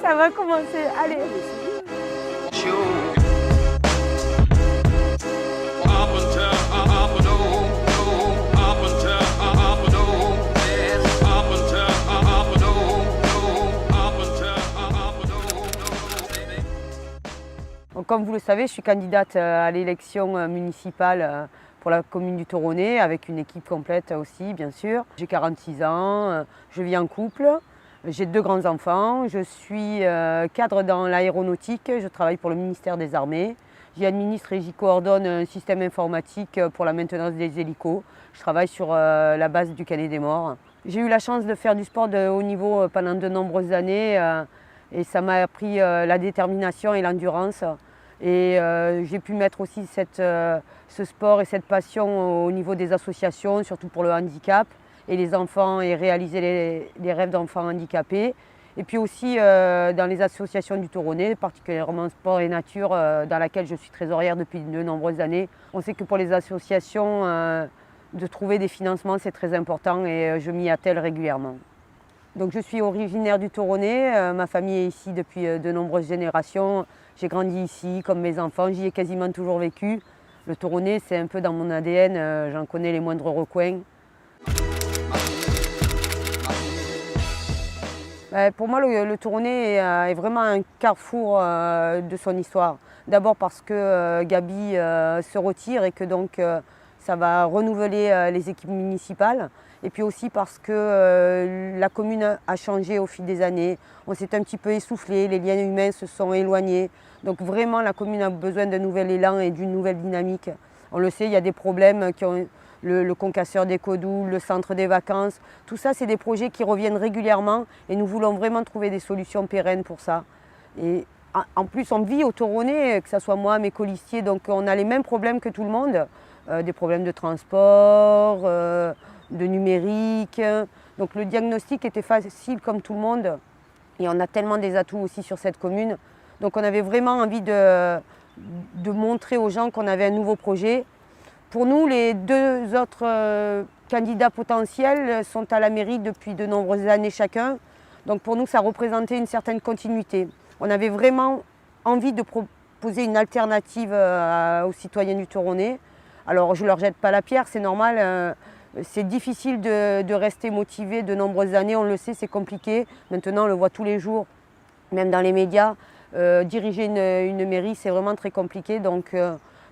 Ça va commencer, allez. Comme vous le savez, je suis candidate à l'élection municipale pour la commune du Toronnais, avec une équipe complète aussi, bien sûr. J'ai 46 ans, je vis en couple, j'ai 2 grands-enfants, je suis cadre dans l'aéronautique, je travaille pour le ministère des Armées. J'y administre et j'y coordonne un système informatique pour la maintenance des hélicos. Je travaille sur la base du Canet des Morts. J'ai eu la chance de faire du sport de haut niveau pendant de nombreuses années et ça m'a appris la détermination et l'endurance. Et j'ai pu mettre aussi ce sport et cette passion au niveau des associations, surtout pour le handicap et les enfants, et réaliser les rêves d'enfants handicapés. Et puis aussi dans les associations du Toronnais, particulièrement Sport et Nature, dans laquelle je suis trésorière depuis de nombreuses années. On sait que pour les associations, de trouver des financements, c'est très important et je m'y attelle régulièrement. Donc je suis originaire du Toronnais, ma famille est ici depuis de nombreuses générations. J'ai grandi ici comme mes enfants, j'y ai quasiment toujours vécu. Le Toronnais, c'est un peu dans mon ADN, j'en connais les moindres recoins. Pour moi, le Toronnais est vraiment un carrefour de son histoire. D'abord parce que Gaby se retire et que donc ça va renouveler les équipes municipales. Et puis aussi parce que la commune a changé au fil des années. On s'est un petit peu essoufflé, les liens humains se sont éloignés. Donc vraiment, la commune a besoin d'un nouvel élan et d'une nouvelle dynamique. On le sait, il y a des problèmes qui ont le concasseur des Codoules, le centre des vacances. Tout ça, c'est des projets qui reviennent régulièrement et nous voulons vraiment trouver des solutions pérennes pour ça. Et en plus, on vit au Toronnais, que ce soit moi, mes colistiers, donc on a les mêmes problèmes que tout le monde. Des problèmes de transport, de numérique. Donc le diagnostic était facile comme tout le monde et on a tellement des atouts aussi sur cette commune. Donc on avait vraiment envie de montrer aux gens qu'on avait un nouveau projet. Pour nous, les 2 autres candidats potentiels sont à la mairie depuis de nombreuses années chacun. Donc pour nous, ça représentait une certaine continuité. On avait vraiment envie de proposer une alternative aux citoyens du Toronnais. Alors je ne leur jette pas la pierre, c'est normal. C'est difficile de rester motivé de nombreuses années, on le sait, c'est compliqué. Maintenant, on le voit tous les jours, même dans les médias. Diriger une mairie, c'est vraiment très compliqué. Donc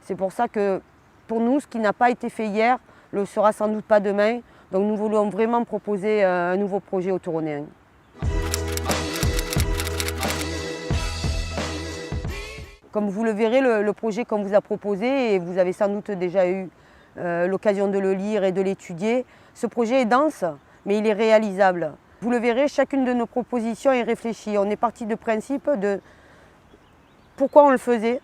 c'est pour ça que pour nous, ce qui n'a pas été fait hier, le sera sans doute pas demain. Donc nous voulons vraiment proposer un nouveau projet au Toronnais. Comme vous le verrez, le projet qu'on vous a proposé, et vous avez sans doute déjà eu l'occasion de le lire et de l'étudier, ce projet est dense, mais il est réalisable. Vous le verrez, chacune de nos propositions est réfléchie. On est parti du principe de pourquoi on le faisait,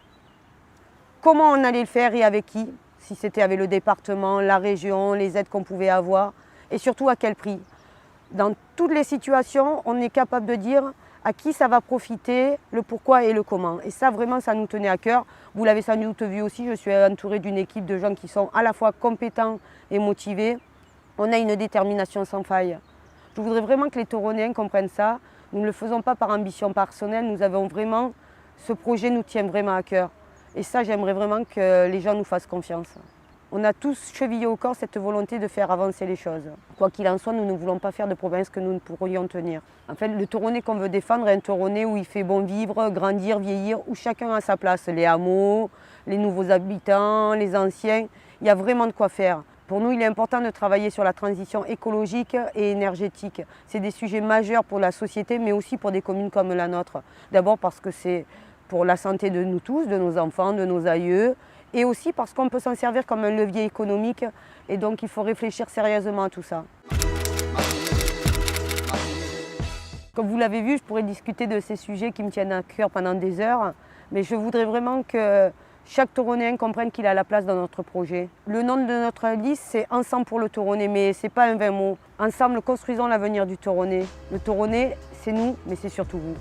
comment on allait le faire et avec qui, si c'était avec le département, la région, les aides qu'on pouvait avoir, et surtout à quel prix. Dans toutes les situations, on est capable de dire à qui ça va profiter, le pourquoi et le comment. Et ça, vraiment, ça nous tenait à cœur. Vous l'avez sans doute vu aussi, je suis entourée d'une équipe de gens qui sont à la fois compétents et motivés. On a une détermination sans faille. Je voudrais vraiment que les Toronnais comprennent ça. Nous ne le faisons pas par ambition personnelle, nous avons vraiment, ce projet nous tient vraiment à cœur. Et ça, j'aimerais vraiment que les gens nous fassent confiance. On a tous chevillé au corps cette volonté de faire avancer les choses. Quoi qu'il en soit, nous ne voulons pas faire de province que nous ne pourrions tenir. En fait, le Toronnais qu'on veut défendre est un Toronnais où il fait bon vivre, grandir, vieillir, où chacun a sa place. Les hameaux, les nouveaux habitants, les anciens, il y a vraiment de quoi faire. Pour nous, il est important de travailler sur la transition écologique et énergétique. C'est des sujets majeurs pour la société, mais aussi pour des communes comme la nôtre. D'abord parce que c'est pour la santé de nous tous, de nos enfants, de nos aïeux, et aussi parce qu'on peut s'en servir comme un levier économique, et donc il faut réfléchir sérieusement à tout ça. Comme vous l'avez vu, je pourrais discuter de ces sujets qui me tiennent à cœur pendant des heures, mais je voudrais vraiment que chaque Toronnais comprenne qu'il a la place dans notre projet. Le nom de notre liste, c'est Ensemble pour le Toronnais, mais ce n'est pas un vain mot. Ensemble, construisons l'avenir du Toronnais. Le Toronnais, c'est nous, mais c'est surtout vous.